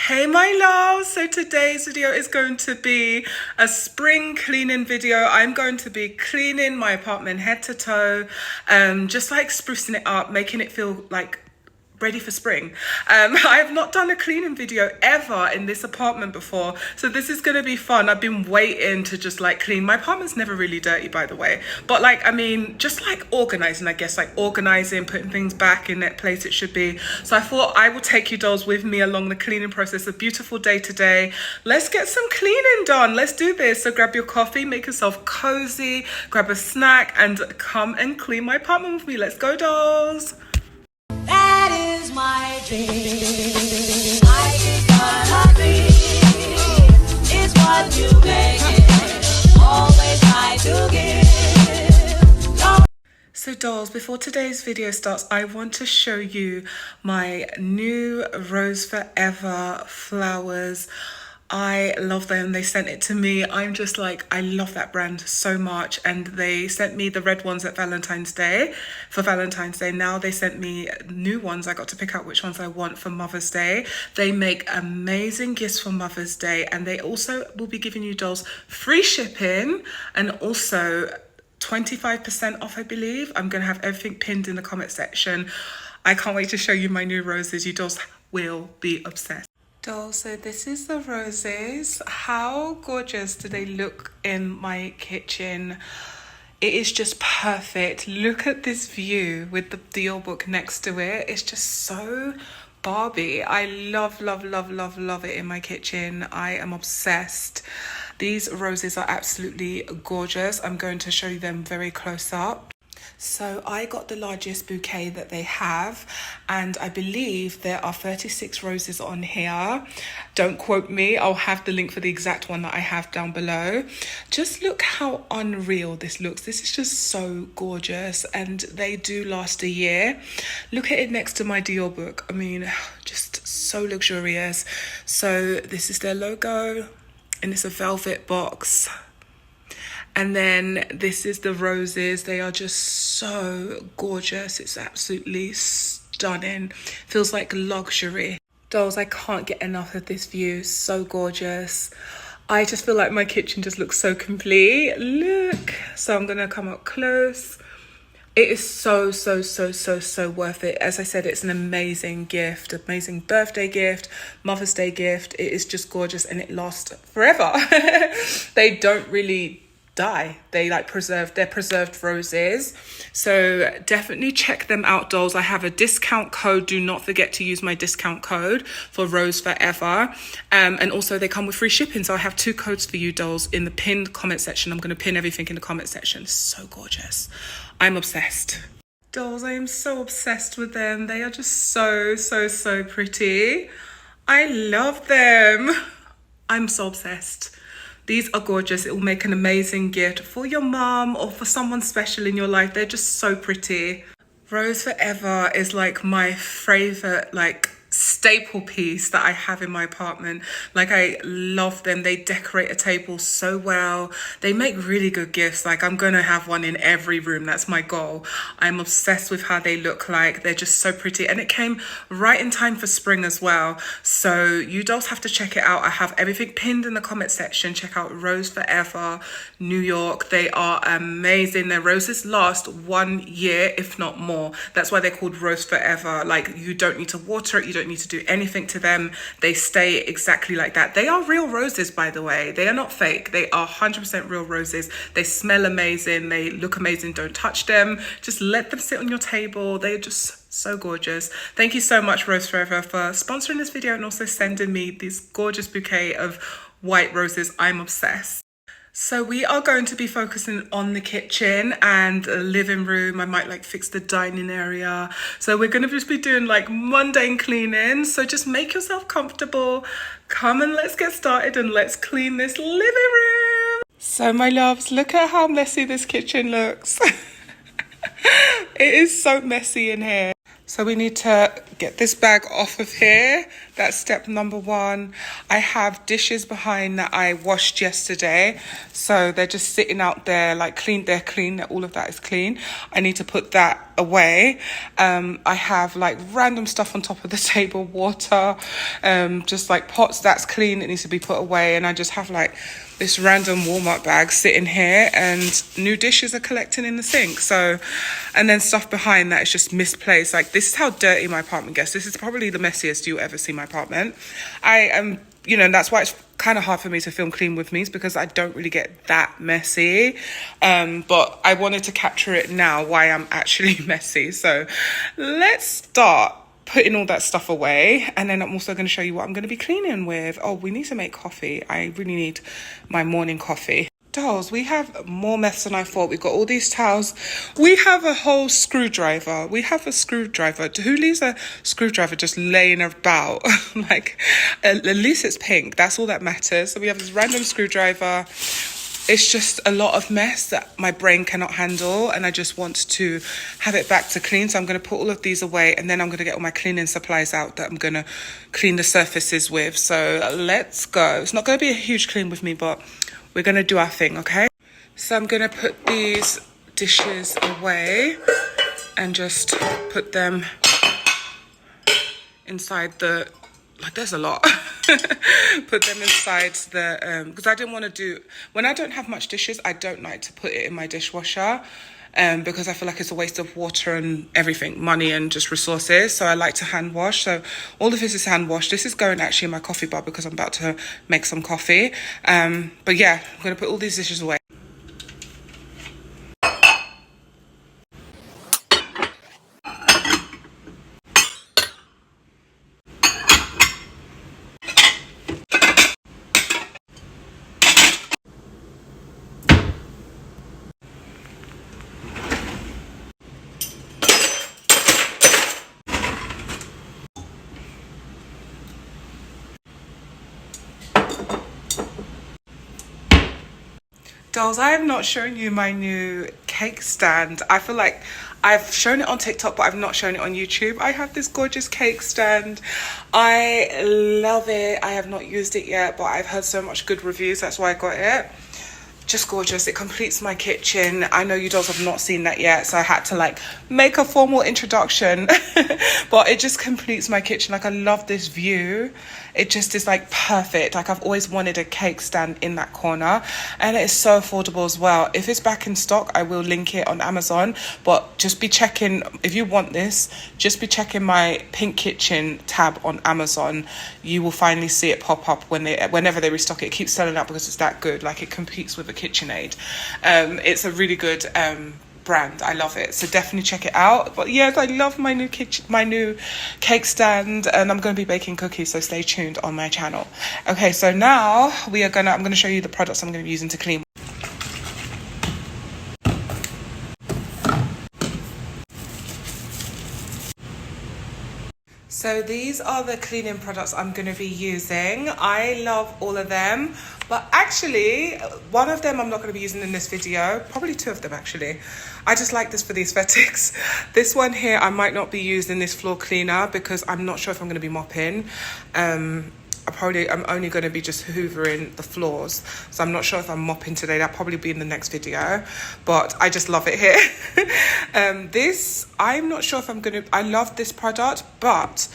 Hey my loves, so today's video is going to be a spring cleaning video. I'm going to be cleaning my apartment head to toe, just like sprucing it up, making it feel like ready for spring. I have not done a cleaning video ever in this apartment before, so this is going to be fun. I've been waiting to just like clean. My apartment's never really dirty, by the way, but like, I mean, just like organizing, I guess, like organizing, putting things back in that place it should be. So I thought I will take you dolls with me along the cleaning process. A beautiful day today. Let's get some cleaning done. Let's do this. So grab your coffee, make yourself cozy, grab a snack, and come and clean my apartment with me. Let's go, dolls. That is my dream. I keep gonna be. It's what you make it. Always try to give. So dolls, before today's video starts, I want to show you my new Rose Forever flowers. I love them. They sent it to me. I'm just like, I love that brand so much. And they sent me the red ones at Valentine's Day, for Valentine's Day. Now they sent me new ones. I got to pick out which ones I want for Mother's Day. They make amazing gifts for Mother's Day. And they also will be giving you dolls free shipping and also 25% off, I believe. I'm going to have everything pinned in the comment section. I can't wait to show you my new roses. You dolls will be obsessed. Dolls, so this is the roses. How gorgeous do they look in my kitchen? It is just perfect. Look at this view with the Dior book next to it. It's just so Barbie. I love, love, love, love, love it in my kitchen. I am obsessed. These roses are absolutely gorgeous. I'm going to show you them very close up. So I got the largest bouquet that they have, and I believe there are 36 roses on here. Don't quote me. I'll have the link for the exact one that I have down below. Just look how unreal this looks. This is just so gorgeous, and they do last a year. Look at it next to my Dior book. I mean, just so luxurious. So this is their logo, and it's a velvet box. And then this is the roses. They are just so gorgeous. It's absolutely stunning. Feels like luxury. Dolls, I can't get enough of this view. So gorgeous. I just feel like my kitchen just looks so complete. Look. So I'm going to come up close. It is so, so, so, so, so worth it. As I said, it's an amazing gift, amazing birthday gift, Mother's Day gift. It is just gorgeous and it lasts forever. They don't really die. They like they're preserved roses. So definitely check them out, dolls. I have a discount code. Do not forget to use my discount code for Rose Forever. And also they come with free shipping. So I have 2 codes for you, dolls, in the pinned comment section. I'm going to pin everything in the comment section. So gorgeous. I'm obsessed. Dolls, I am so obsessed with them. They are just so, so, so pretty. I love them. I'm so obsessed. These are gorgeous. It will make an amazing gift for your mom or for someone special in your life. They're just so pretty. Rose Forever is like my favorite, like, staple piece that I have in my apartment. Like, I love them. They decorate a table so well. They make really good gifts. Like, I'm gonna have one in every room. That's my goal. I'm obsessed with how they look like. They're just so pretty, and it came right in time for spring as well. So you dolls have to check it out. I have everything pinned in the comment section. Check out Rose Forever New York. They are amazing. Their roses last 1 year, if not more. That's why they're called Rose Forever. Like, you don't need to water it. You don't need to do anything to them. They stay exactly like that. They are real roses, by the way. They are not fake. They are 100% real roses. They smell amazing. They look amazing. Don't touch them. Just let them sit on your table. They're just so gorgeous. Thank you so much, Rose Forever, for sponsoring this video and also sending me this gorgeous bouquet of white roses. I'm obsessed. So we are going to be focusing on the kitchen and the living room. I might like fix the dining area. So we're going to just be doing like mundane cleaning. So just make yourself comfortable. Come and let's get started and let's clean this living room. So my loves, look at how messy this kitchen looks. It is so messy in here. So we need to get this bag off of here. That's step number one. I have dishes behind that I washed yesterday, so they're just sitting out there like clean. They're clean. All of that is clean. I need to put that away. I have like random stuff on top of the table, water, just like pots. That's clean. It needs to be put away. And I just have like this random Walmart bag sitting here, and new dishes are collecting in the sink. So, and then stuff behind that is just misplaced. Like, this is how dirty my apartment gets. This is probably the messiest you'll ever see my apartment. I am, you know, that's why it's kind of hard for me to film clean with me, is because I don't really get that messy. But I wanted to capture it now, why I'm actually messy. So let's start putting all that stuff away, and then I'm also going to show you what I'm going to be cleaning with. Oh, we need to make coffee. I really need my morning coffee. Dolls, we have more mess than I thought. We've got all these towels. We have a whole screwdriver. We have a screwdriver. Who leaves a screwdriver just laying about? Like, at least it's pink. That's all that matters. So we have this random screwdriver. It's just a lot of mess that my brain cannot handle, and I just want to have it back to clean. So I'm going to put all of these away, and then I'm going to get all my cleaning supplies out that I'm going to clean the surfaces with. So let's go. It's not going to be a huge clean with me, but we're going to do our thing, okay? So I'm going to put these dishes away and just put them inside the... Like, there's a lot. Put them inside the, because I didn't want to do, when I don't have much dishes, I don't like to put it in my dishwasher, because I feel like it's a waste of water and everything, money and just resources. So I like to hand wash. So all of this is hand washed. This is going actually in my coffee bar because I'm about to make some coffee. But yeah, I'm going to put all these dishes away. Dolls, I have not shown you my new cake stand. I feel like I've shown it on TikTok, but I've not shown it on YouTube. I have this gorgeous cake stand. I love it. I have not used it yet, but I've heard so much good reviews. That's why I got it. Just gorgeous. It completes my kitchen. I know you dolls have not seen that yet, so I had to like make a formal introduction. But it just completes my kitchen. Like, I love this view. It just is like perfect. Like, I've always wanted a cake stand in that corner, and it is so affordable as well. If it's back in stock, I will link it on Amazon, but just be checking, if you want this, just be checking my pink kitchen tab on Amazon. You will finally see it pop up whenever they restock it. It keeps selling out because it's that good. Like, it competes with a KitchenAid. It's a really good brand. I love it, so definitely check it out. But yes, I love my new cake stand, and I'm going to be baking cookies, so stay tuned on my channel. Okay, so now I'm going to show you the products I'm going to be using to clean. So these are the cleaning products I'm going to be using. I love all of them, but actually one of them I'm not going to be using in this video, probably two of them actually. I just like this for the aesthetics. This one here, I might not be using this floor cleaner because I'm not sure if I'm going to be mopping. I'm only going to be just hoovering the floors, so I'm not sure if I'm mopping today. That'll probably be in the next video, but I just love it here. This, I'm not sure if I'm going to, I love this product, but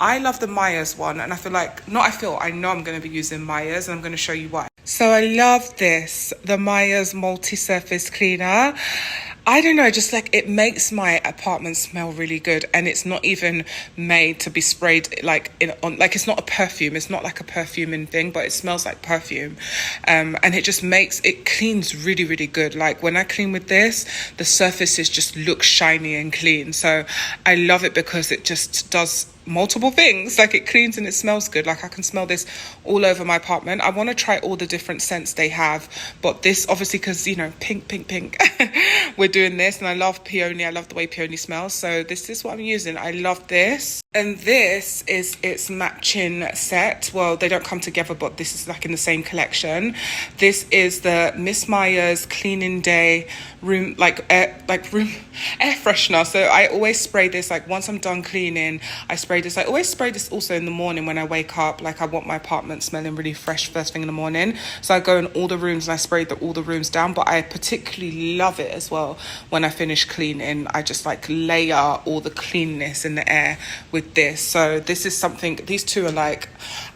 I love the Myers one, and I know I'm going to be using Myers, and I'm going to show you why. So I love this, the Myers multi-surface cleaner. I don't know, just like, it makes my apartment smell really good, and it's not even made to be sprayed it's not a perfume. It's not like a perfuming thing, but it smells like perfume, and it cleans really, really good. Like, when I clean with this, the surfaces just look shiny and clean. So I love it because it just does multiple things. Like, it cleans and it smells good. Like, I can smell this all over my apartment. I want to try all the different scents they have, but this, obviously, because, you know, pink we're doing this, and I love peony. I love the way peony smells, so this is what I'm using. I love this, and this is its matching set. Well, they don't come together, but this is like in the same collection. This is the Miss Myers Cleaning Day room air freshener. So I always spray this, like, once I'm done cleaning, I spray spray this. I always spray this also in the morning when I wake up. Like, I want my apartment smelling really fresh first thing in the morning. So I go in all the rooms and I spray all the rooms down. But I particularly love it as well when I finish cleaning. I just like layer all the cleanness in the air with this. So this is something, these two are like,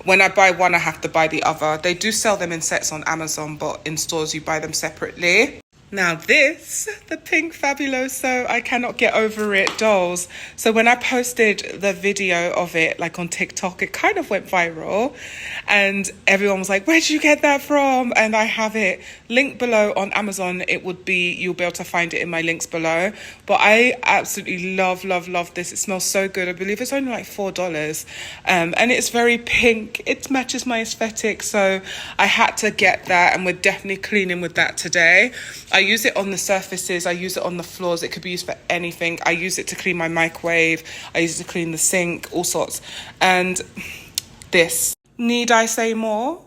when I buy one, I have to buy the other. They do sell them in sets on Amazon, but in stores you buy them separately. Now this, the 𝗘𝗺𝗶𝗸𝗁, I cannot get over it dolls. So when I posted the video of it, like on TikTok, it kind of went viral and everyone was like, where did you get that from? And I have it linked below on Amazon. It would be, you'll be able to find it in my links below. But I absolutely love this. It smells so good. I believe it's only like $4. And it's very pink. It matches my aesthetic. So I had to get that, and we're definitely cleaning with that today. I use it on the surfaces, I use it on the floors, it could be used for anything. I use it to clean my microwave, I use it to clean the sink, all sorts. And this, need I say more?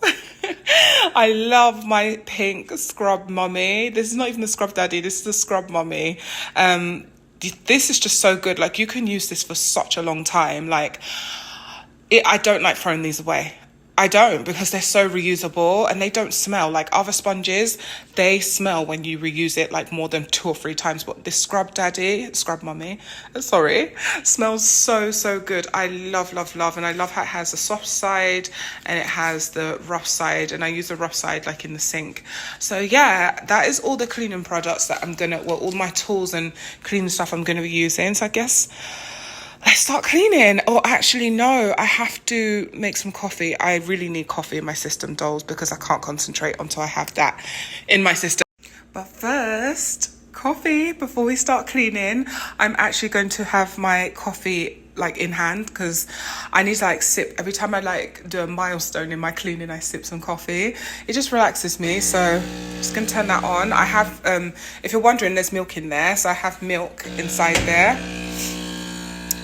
I love my pink scrub mummy. This is not even the scrub daddy, this is the scrub mummy. This is just so good. Like, you can use this for such a long time. Like, I don't like throwing these away. I don't, because they're so reusable and they don't smell like other sponges. They smell when you reuse it like more than 2 or 3 times. But this scrub mummy, smells so good. I love. And I love how it has the soft side and it has the rough side. And I use the rough side like in the sink. So yeah, that is all the cleaning products that all my tools and cleaning stuff I'm going to be using. So I guess let's start cleaning. Oh, actually, no, I have to make some coffee. I really need coffee in my system, dolls, because I can't concentrate until I have that in my system. But first, coffee. Before we start cleaning, I'm actually going to have my coffee like in hand, because I need to like sip every time I like do a milestone in my cleaning. I sip some coffee. It just relaxes me. So I'm just gonna turn that on. I have if you're wondering, there's milk in there, so I have milk inside there.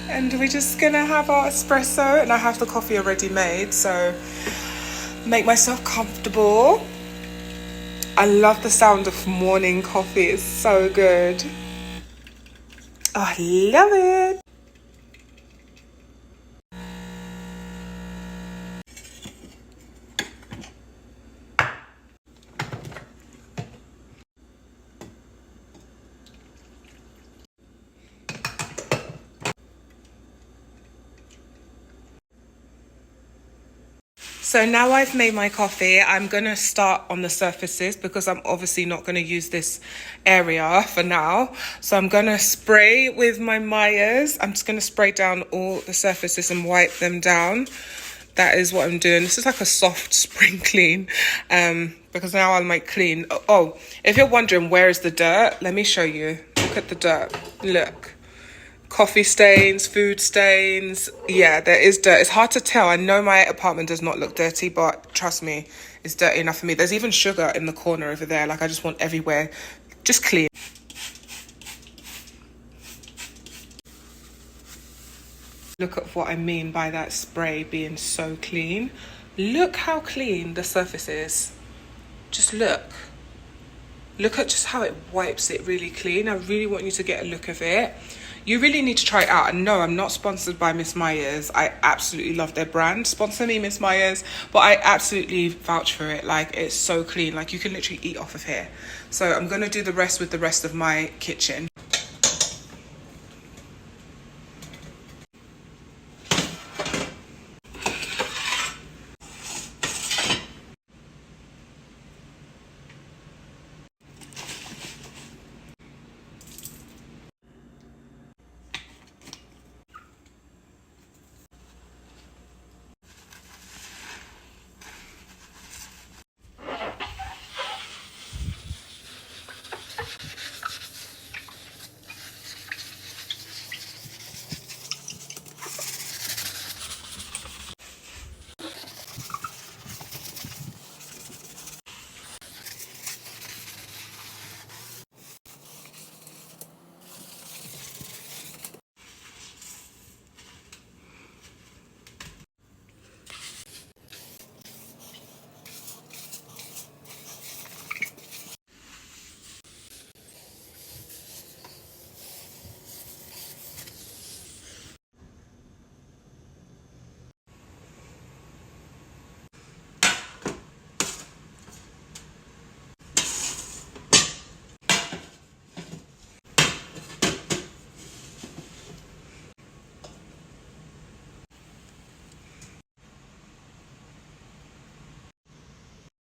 And we're just gonna have our espresso, and I have the coffee already made, so make myself comfortable. I love the sound of morning coffee, it's so good. Oh, I love it. So now I've made my coffee, I'm going to start on the surfaces, because I'm obviously not going to use this area for now. So I'm going to spray with my Myers. I'm just going to spray down all the surfaces and wipe them down. That is what I'm doing. This is like a soft spring clean, because now I'll make clean. Oh, if you're wondering where is the dirt, let me show you. Look at the dirt. Look. Coffee stains, food stains. Yeah, there is dirt. It's hard to tell. I know my apartment does not look dirty, but trust me, it's dirty enough for me. There's even sugar in the corner over there. Like, I just want everywhere just clean. Look at what I mean by that spray being so clean. Look how clean the surface is. Just look. Look at just how it wipes it really clean. I really want you to get a look of it. You really need to try it out. And no, I'm not sponsored by Miss Myers. I absolutely love their brand. Sponsor me, Miss Myers. But I absolutely vouch for it. Like, it's so clean. Like, you can literally eat off of here. So I'm going to do the rest with the rest of my kitchen.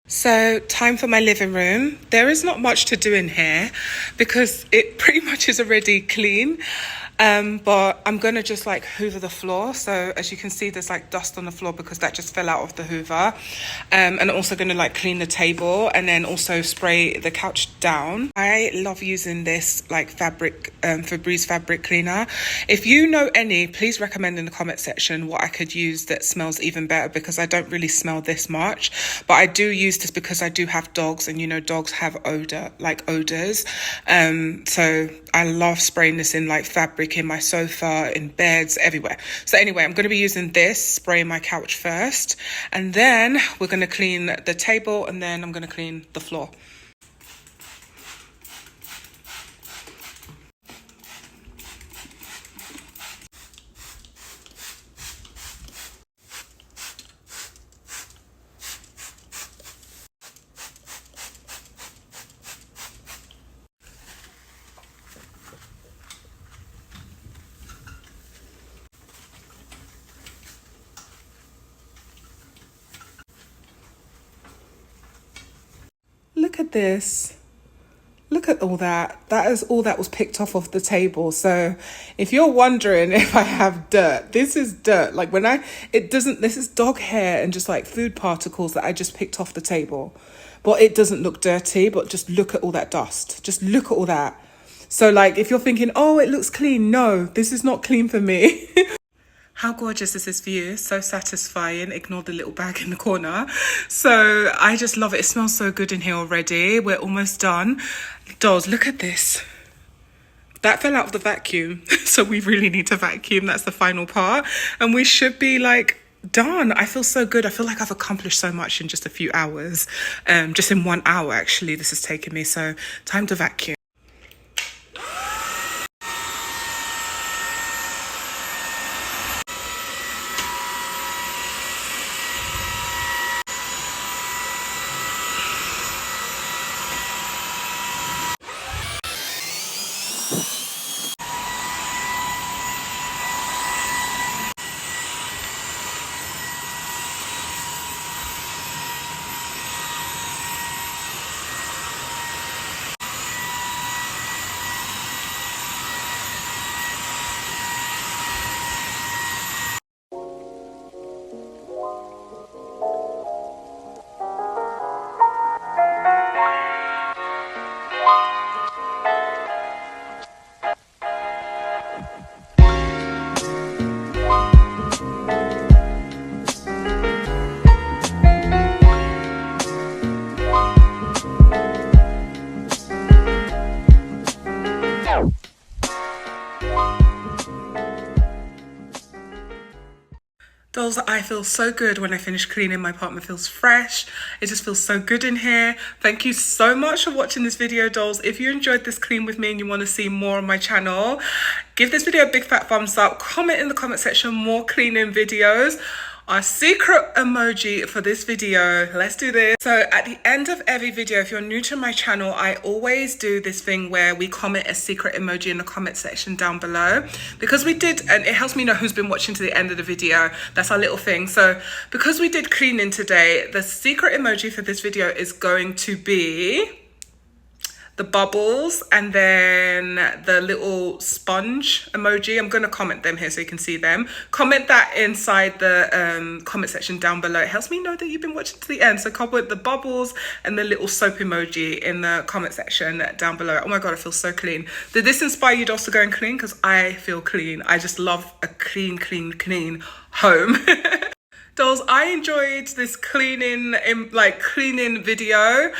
So, time for my living room. There is not much to do in here because it pretty much is already clean. But I'm gonna just like hoover the floor. So as you can see, there's like dust on the floor because that just fell out of the hoover. And I'm also gonna like clean the table and then also spray the couch down. I love using this like Febreze fabric cleaner. If you know any, please recommend in the comment section what I could use that smells even better, because I don't really smell this much. But I do use this because I do have dogs, and you know dogs have odors. So I love spraying this in like fabric, in my sofa, in beds, everywhere. So anyway, I'm going to be using this, spraying my couch first, and then we're going to clean the table, and then I'm going to clean the floor. Look at this. Look at all that. That is all that was picked off the table. So if you're wondering if I have dirt, this is dirt. Like this is dog hair and just like food particles that I just picked off the table. But it doesn't look dirty, but just look at all that dust. Just look at all that. So like if you're thinking, oh, it looks clean. No, this is not clean for me. How gorgeous is this view? So satisfying. Ignore the little bag in the corner. So I just love it. It smells so good in here already. We're almost done. Dolls, look at this. That fell out of the vacuum. So we really need to vacuum. That's the final part. And we should be like done. I feel so good. I feel like I've accomplished so much in just a few hours. Just in 1 hour, actually, this has taken me. So time to vacuum. Dolls, I feel so good when I finish cleaning. My apartment feels fresh. It just feels so good in here. Thank you so much for watching this video, dolls. If you enjoyed this clean with me and you want to see more on my channel, give this video a big fat thumbs up. Comment in the comment section more cleaning videos. Our secret emoji for this video. Let's do this. So at the end of every video, if you're new to my channel, I always do this thing where we comment a secret emoji in the comment section down below, because we did, and it helps me know who's been watching to the end of the video. That's our little thing. So because we did cleaning today, the secret emoji for this video is going to be the bubbles and then the little sponge emoji. I'm going to comment them here so you can see them. Comment that inside the comment section down below. It helps me know that you've been watching to the end. So comment the bubbles and the little soap emoji in the comment section down below. Oh my God, I feel so clean. Did this inspire you to also go and clean? Because I feel clean. I just love a clean home. Dolls, I enjoyed this cleaning video.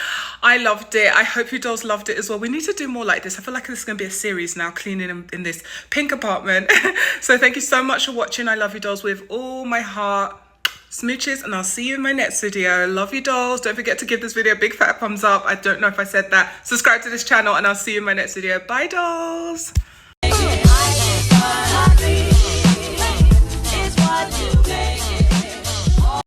I loved it. I hope you dolls loved it as well. We need to do more like this. I feel like this is going to be a series now, cleaning in this pink apartment. So thank you so much for watching. I love you dolls with all my heart. Smooches, and I'll see you in my next video. Love you dolls. Don't forget to give this video a big fat thumbs up. I don't know if I said that. Subscribe to this channel and I'll see you in my next video. Bye dolls.